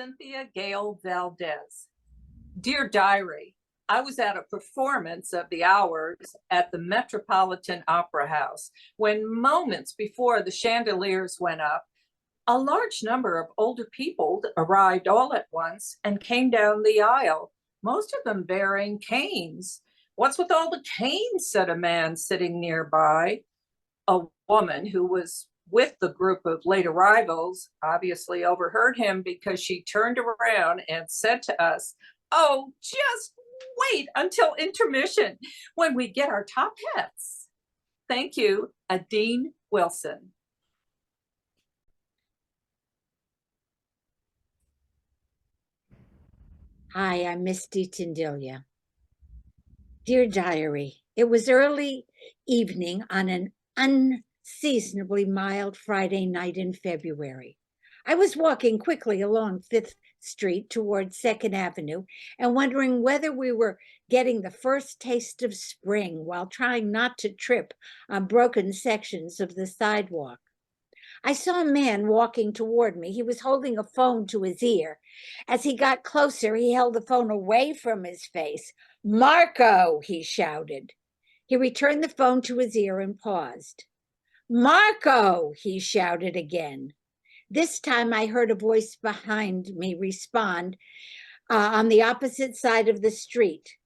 Cynthia Gale Valdez. Dear Diary, I was at a performance of The Hours at the Metropolitan Opera House when, moments before the chandeliers went up, a large number of older people arrived all at once and came down the aisle, most of them bearing canes. "What's with all the canes?" said a man sitting nearby. A woman who was with the group of late arrivals obviously overheard him because she turned around and said to us, "Oh, just wait until intermission when we get our top hats." Thank you, Adine Wilson. Hi, I'm Misti. Dear Diary, it was early evening on an unseasonably mild Friday night in February. I was walking quickly along 5th Street toward 2nd Avenue and wondering whether we were getting the first taste of spring while trying not to trip on broken sections of the sidewalk. I saw a man walking toward me. He was holding a phone to his ear. As he got closer, he held the phone away from his face. "Marco," he shouted. He returned the phone to his ear and paused. "Marco," he shouted again. This time I heard a voice behind me respond on the opposite side of the street.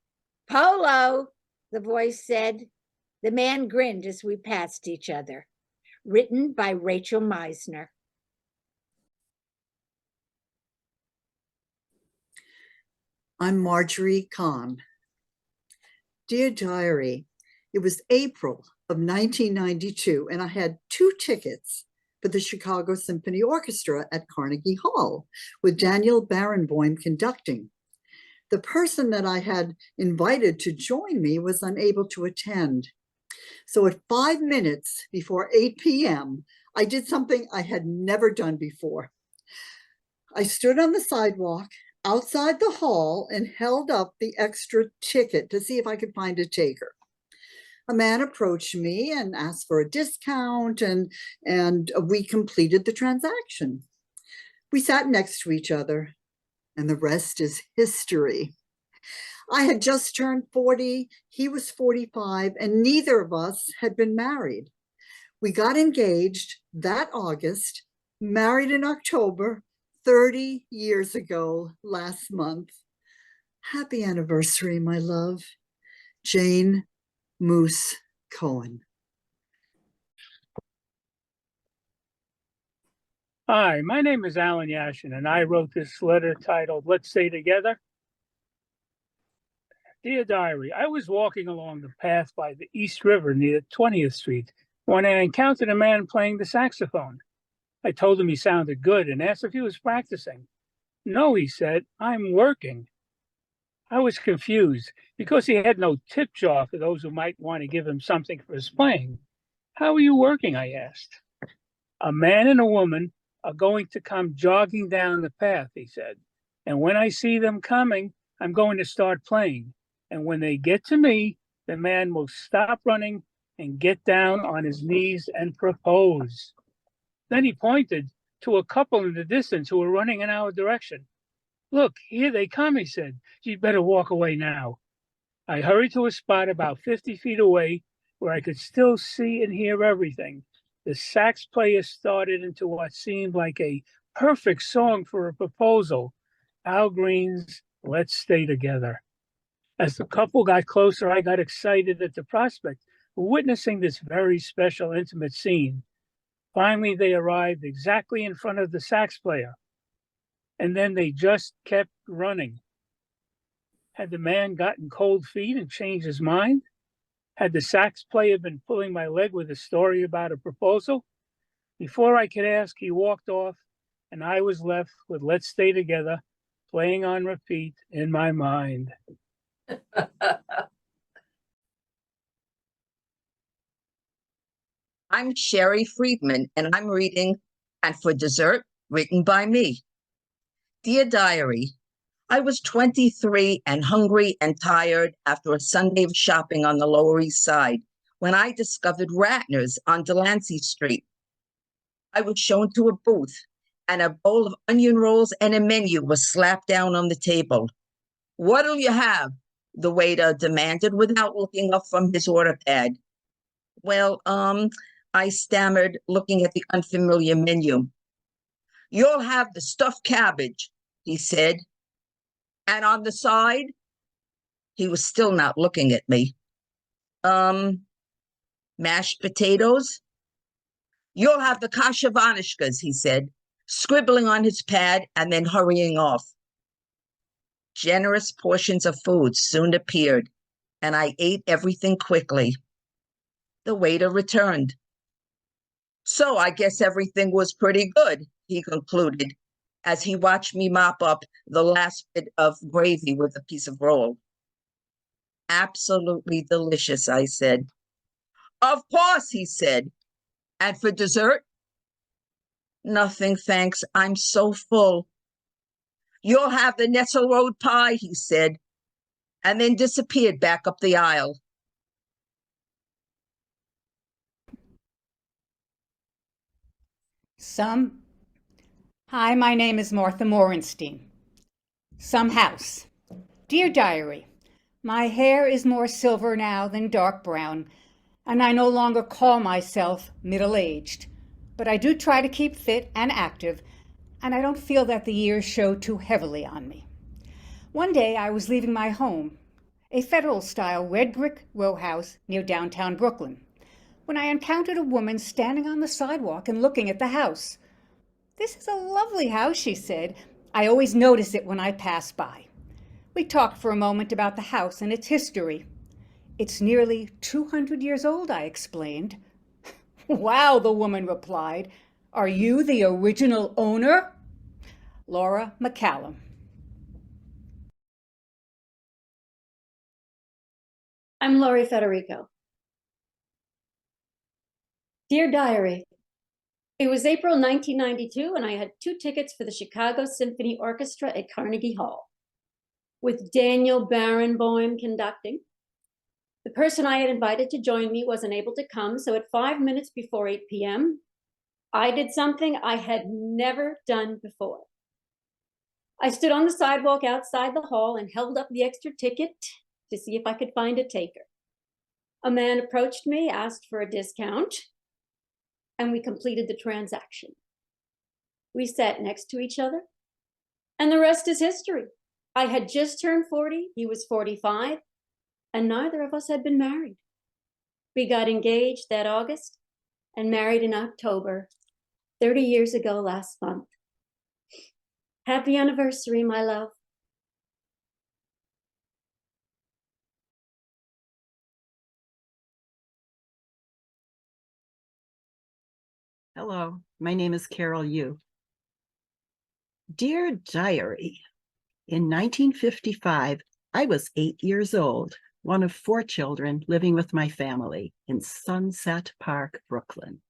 "Polo," the voice said. The man grinned as we passed each other. Written by Rachel Meisner. I'm Marjorie Kahn. Dear Diary, it was April of 1992, and I had 2 tickets for the Chicago Symphony Orchestra at Carnegie Hall, with Daniel Barenboim conducting. The person that I had invited to join me was unable to attend. So at 5 minutes before 8 p.m., I did something I had never done before. I stood on the sidewalk outside the hall and held up the extra ticket to see if I could find a taker. A man approached me and asked for a discount, and we completed the transaction. We sat next to each other, and the rest is history. I had just turned 40, he was 45, and neither of us had been married. We got engaged that August, married in October, 30 years ago last month. Happy anniversary, my love. Jane Moose Cohen. Hi, my name is Allan, and I wrote this letter titled, "Let's Stay Together." Dear Diary, I was walking along the path by the East River near 20th Street when I encountered a man playing the saxophone. I told him he sounded good and asked if he was practicing. "No," he said, "I'm working." I was confused because he had no tip jar for those who might want to give him something for his playing. "How are you working?" I asked. "A man and a woman are going to come jogging down the path," he said. "And when I see them coming, I'm going to start playing. And when they get to me, the man will stop running and get down on his knees and propose." Then he pointed to a couple in the distance who were running in our direction. "Look, here they come," he said. "You'd better walk away now." I hurried to a spot about 50 feet away where I could still see and hear everything. The sax player started into what seemed like a perfect song for a proposal. Al Green's "Let's Stay Together." As the couple got closer, I got excited at the prospect of witnessing this very special, intimate scene. Finally, they arrived exactly in front of the sax player, and then they just kept running. Had the man gotten cold feet and changed his mind? Had the sax player been pulling my leg with a story about a proposal? Before I could ask, he walked off, and I was left with "Let's Stay Together" playing on repeat in my mind. I'm Sherry Friedman, and I'm reading "And for Dessert," written by me. Dear Diary, I was 23 and hungry and tired after a Sunday of shopping on the Lower East Side when I discovered Ratner's on Delancey Street. I was shown to a booth, and a bowl of onion rolls and a menu was slapped down on the table. "What'll you have?" the waiter demanded without looking up from his order pad. Well, I stammered, looking at the unfamiliar menu. "You'll have the stuffed cabbage," he said. "And on the side?" He was still not looking at me. Mashed potatoes?" "You'll have the kashavanishkas," he said, scribbling on his pad and then hurrying off. Generous portions of food soon appeared, and I ate everything quickly. The waiter returned. "So I guess everything was pretty good," he concluded, as he watched me mop up the last bit of gravy with a piece of roll. "Absolutely delicious," I said. "Of course," he said. "And for dessert?" "Nothing, thanks. I'm so full." "You'll have the Netzel Road pie," he said, and then disappeared back up the aisle. Hi, my name is Martha Morenstein. Some house. Dear Diary, my hair is more silver now than dark brown, and I no longer call myself middle-aged, but I do try to keep fit and active, and I don't feel that the years show too heavily on me. One day I was leaving my home, a federal-style red brick row house near downtown Brooklyn, when I encountered a woman standing on the sidewalk and looking at the house. "This is a lovely house," she said. "I always notice it when I pass by." We talked for a moment about the house and its history. "It's nearly 200 years old," I explained. "Wow," the woman replied. "Are you the original owner?" Laura McCallum. I'm Laurie Federico. Dear Diary, it was April 1992 and I had 2 tickets for the Chicago Symphony Orchestra at Carnegie Hall, with Daniel Barenboim conducting. The person I had invited to join me wasn't able to come, so at 5 minutes before 8 p.m., I did something I had never done before. I stood on the sidewalk outside the hall and held up the extra ticket to see if I could find a taker. A man approached me, asked for a discount, and we completed the transaction. We sat next to each other, and the rest is history. I had just turned 40, he was 45, and neither of us had been married. We got engaged that August and married in October, 30 years ago last month. Happy anniversary, my love. Hello, my name is Carolle. Dear Diary, in 1955, I was 8 years old, one of 4 children living with my family in Sunset Park, Brooklyn.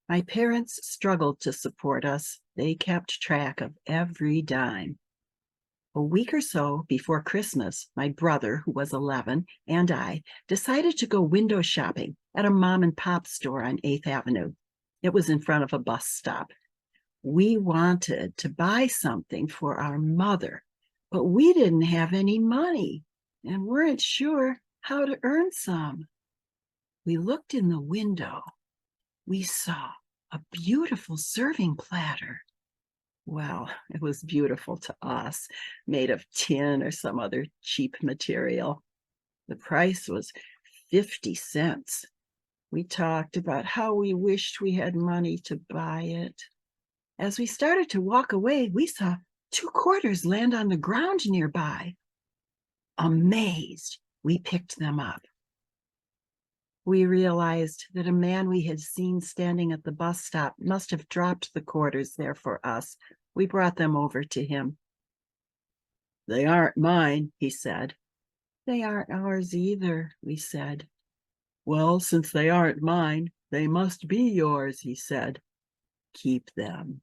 My parents struggled to support us. They kept track of every dime. A week or so before Christmas, my brother, who was 11, and I decided to go window shopping at a mom and pop store on 8th Avenue. It was in front of a bus stop. We wanted to buy something for our mother, but we didn't have any money and weren't sure how to earn some. We looked in the window. We saw a beautiful serving platter. Well, it was beautiful to us, made of tin or some other cheap material. The price was 50 cents. We talked about how we wished we had money to buy it. As we started to walk away, we saw 2 quarters land on the ground nearby. Amazed, we picked them up. We realized that a man we had seen standing at the bus stop must have dropped the quarters there for us. We brought them over to him. "They aren't mine," he said. "They aren't ours either," we said. "Well, since they aren't mine, they must be yours," he said. "Keep them."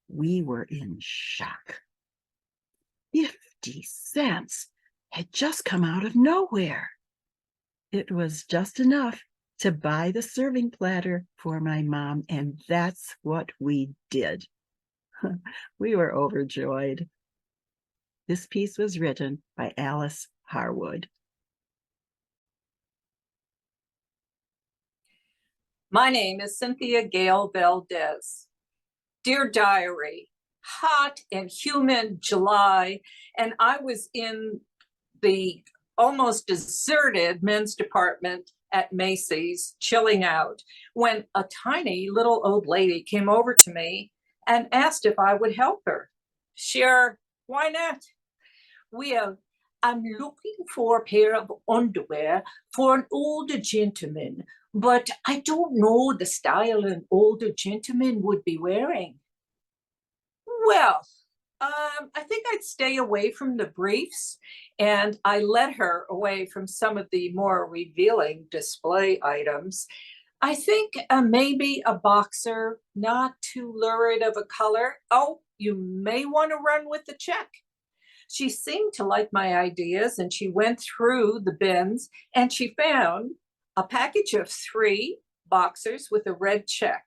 We were in shock. 50 cents had just come out of nowhere. It was just enough to buy the serving platter for my mom, and that's what we did. We were overjoyed. This piece was written by Alice Harwood. My name is Cynthia Gale Valdez. Dear Diary, hot and humid July, and I was in the almost deserted men's department at Macy's, chilling out, when a tiny little old lady came over to me and asked if I would help her. Sure, why not? Well, I'm looking for a pair of underwear for an older gentleman, but I don't know the style an older gentleman would be wearing. Well, I think I'd stay away from the briefs, and I led her away from some of the more revealing display items. I think maybe a boxer, not too lurid of a color. Oh, you may want to run with the check. She seemed to like my ideas, and she went through the bins and she found a package of 3 boxers with a red check.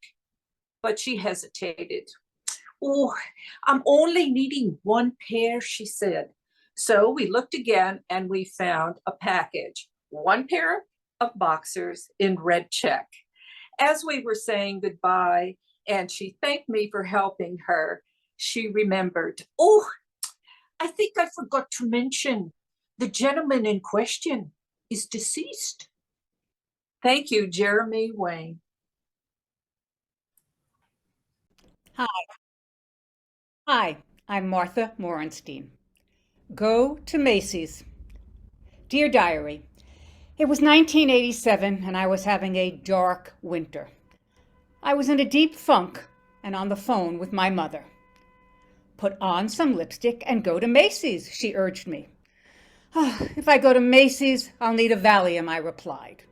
But she hesitated. Oh, I'm only needing 1 pair, she said. So we looked again and we found a package, 1 pair of boxers in red check. As we were saying goodbye and she thanked me for helping her, she remembered, oh, I think I forgot to mention the gentleman in question is deceased. Thank you, Jeremy Wayne. Hi, I'm Martha Morenstein. Go to Macy's. Dear Diary, it was 1987 and I was having a dark winter. I was in a deep funk and on the phone with my mother. Put on some lipstick and go to Macy's, she urged me. Oh, if I go to Macy's, I'll need a Valium, I replied.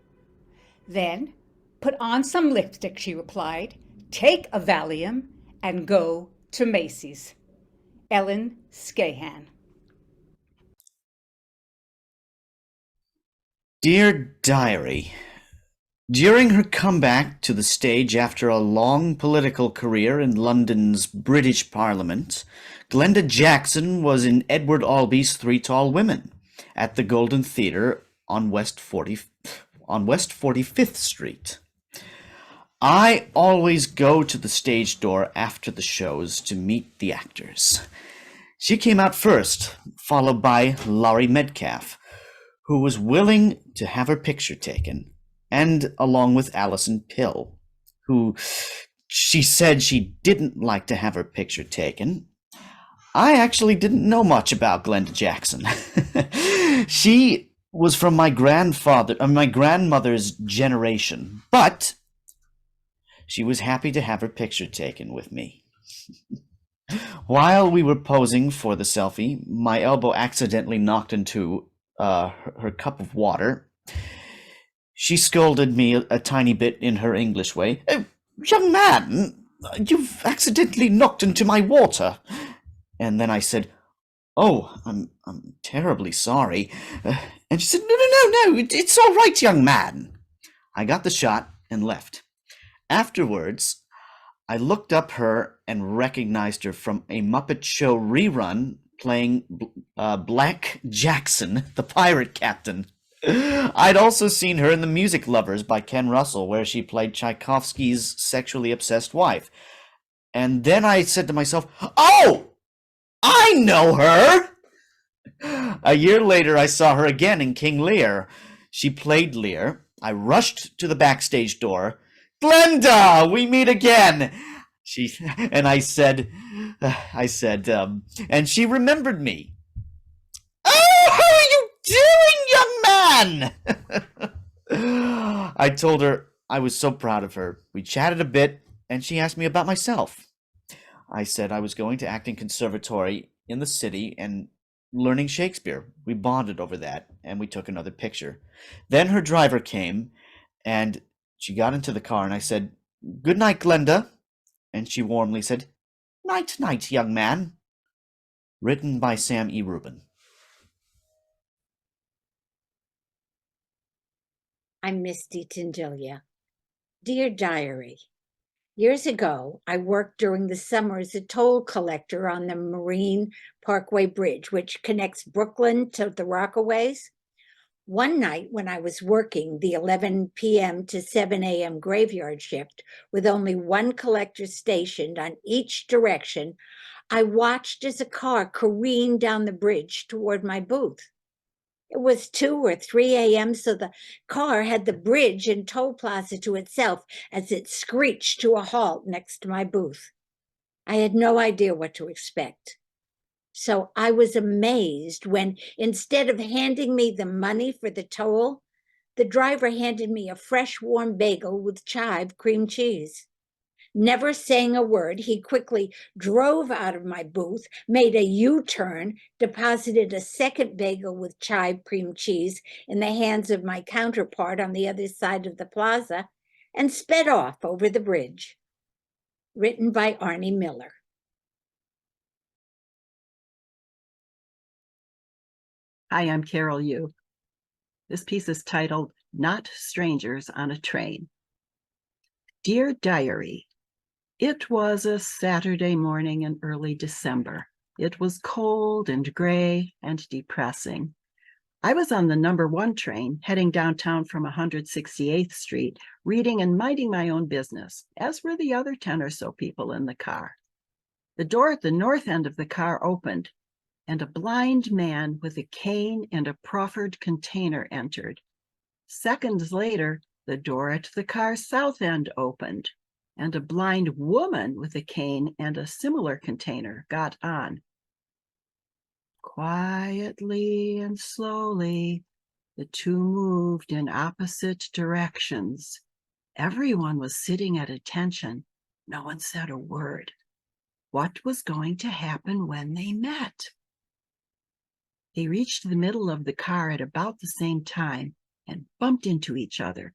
Then, put on some lipstick, she replied. Take a Valium and go to Macy's. Ellen Scahan. Dear Diary, during her comeback to the stage after a long political career in London's British Parliament, Glenda Jackson was in Edward Albee's Three Tall Women at the Golden Theatre on West 45th Street. I always go to the stage door after the shows to meet the actors. She came out first, followed by Laurie Metcalf, who was willing to have her picture taken, and along with Alison Pill, who she said she didn't like to have her picture taken. I actually didn't know much about Glenda Jackson. She was from my grandmother's generation, but she was happy to have her picture taken with me. While we were posing for the selfie, my elbow accidentally knocked into her cup of water. She scolded me a tiny bit in her English way. Young man, you've accidentally knocked into my water. And then I said, oh, I'm terribly sorry. And she said, no, it's all right, young man. I got the shot and left. Afterwards, I looked up her and recognized her from a Muppet Show rerun playing Black Jackson, the pirate captain. I'd also seen her in The Music Lovers by Ken Russell, where she played Tchaikovsky's sexually obsessed wife. And then I said to myself, oh, I know her! A year later, I saw her again in King Lear. She played Lear. I rushed to the backstage door. Glenda, we meet again! I said, and she remembered me. Oh, how are you doing, young man? I told her I was so proud of her. We chatted a bit, and she asked me about myself. I said I was going to acting conservatory in the city and learning Shakespeare. We bonded over that, and we took another picture. Then her driver came, and she got into the car, and I said, good night, Glenda. And she warmly said, night, night, young man. Written by Sam E. Rubin. I'm Misti Tindilia. Dear Diary, years ago, I worked during the summer as a toll collector on the Marine Parkway Bridge, which connects Brooklyn to the Rockaways. One night when I was working the 11 p.m. to 7 a.m. graveyard shift with only one collector stationed on each direction, I watched as a car careened down the bridge toward my booth. It was 2 or 3 a.m., so the car had the bridge and toll plaza to itself as it screeched to a halt next to my booth. I had no idea what to expect. So I was amazed when, instead of handing me the money for the toll, the driver handed me a fresh, warm bagel with chive cream cheese. Never saying a word, he quickly drove out of my booth, made a U-turn, deposited a second bagel with chive cream cheese in the hands of my counterpart on the other side of the plaza, and sped off over the bridge. Written by Arnie Miller. Hi, I'm Carolle. This piece is titled Not Strangers on a Train. Dear Diary, it was a Saturday morning in early December. It was cold and gray and depressing. I was on the number 1 train heading downtown from 168th Street, reading and minding my own business, as were the other 10 or so people in the car. The door at the north end of the car opened, and a blind man with a cane and a proffered container entered. Seconds later, the door at the car's south end opened, and a blind woman with a cane and a similar container got on. Quietly and slowly, the two moved in opposite directions. Everyone was sitting at attention. No one said a word. What was going to happen when they met? They reached the middle of the car at about the same time and bumped into each other.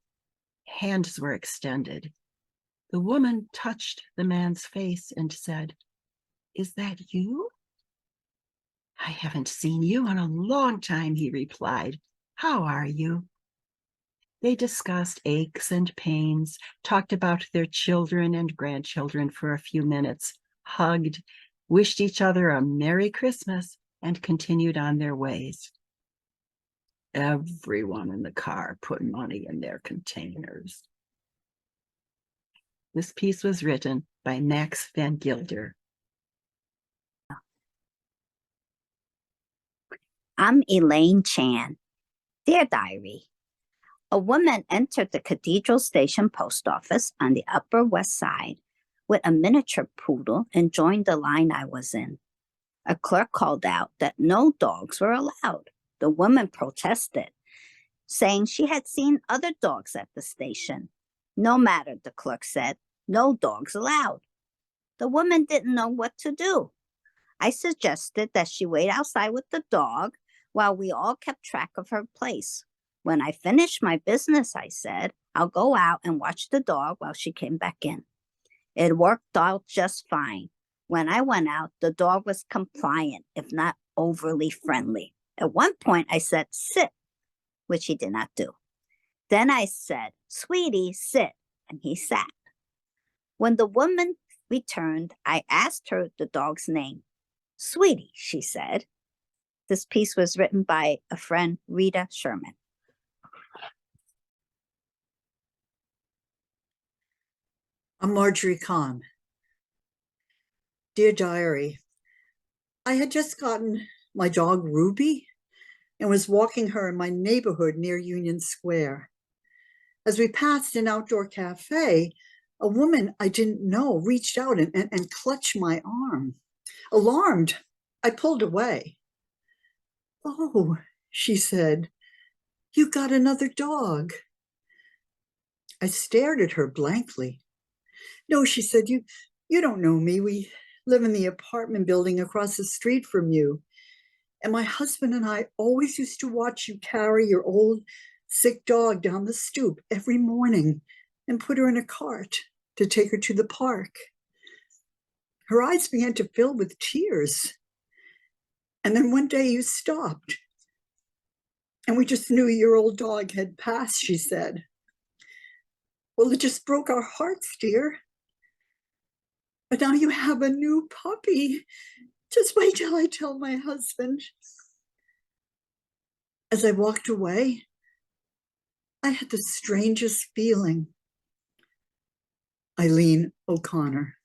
Hands were extended. The woman touched the man's face and said, "Is that you?" "I haven't seen you in a long time," he replied. "How are you?" They discussed aches and pains, talked about their children and grandchildren for a few minutes, hugged, wished each other a Merry Christmas, and continued on their ways. Everyone in the car put money in their containers. This piece was written by Max Van Gilder. I'm Elaine Chan. Dear Diary, a woman entered the Cathedral Station post office on the Upper West Side with a miniature poodle and joined the line I was in. A clerk called out that no dogs were allowed. The woman protested, saying she had seen other dogs at the station. No matter, the clerk said, no dogs allowed. The woman didn't know what to do. I suggested that she wait outside with the dog while we all kept track of her place. When I finished my business, I said, I'll go out and watch the dog while she came back in. It worked out just fine. When I went out, the dog was compliant, if not overly friendly. At one point, I said, sit, which he did not do. Then I said, sweetie, sit, and he sat. When the woman returned, I asked her the dog's name. Sweetie, she said. This piece was written by a friend, Rita Sherman. I'm Marjorie Kahn. Dear Diary, I had just gotten my dog Ruby and was walking her in my neighborhood near Union Square. As we passed an outdoor cafe, a woman I didn't know reached out and clutched my arm. Alarmed, I pulled away. "Oh," she said, "you got another dog." I stared at her blankly. "No," she said, you don't know me. We live in the apartment building across the street from you. And my husband and I always used to watch you carry your old sick dog down the stoop every morning and put her in a cart to take her to the park." Her eyes began to fill with tears. "And then one day you stopped And we just knew your old dog had passed, she said. Well, it just broke our hearts, dear. But now you have a new puppy. Just wait till I tell my husband. As I walked away, I had the strangest feeling. Eileen O'Connor.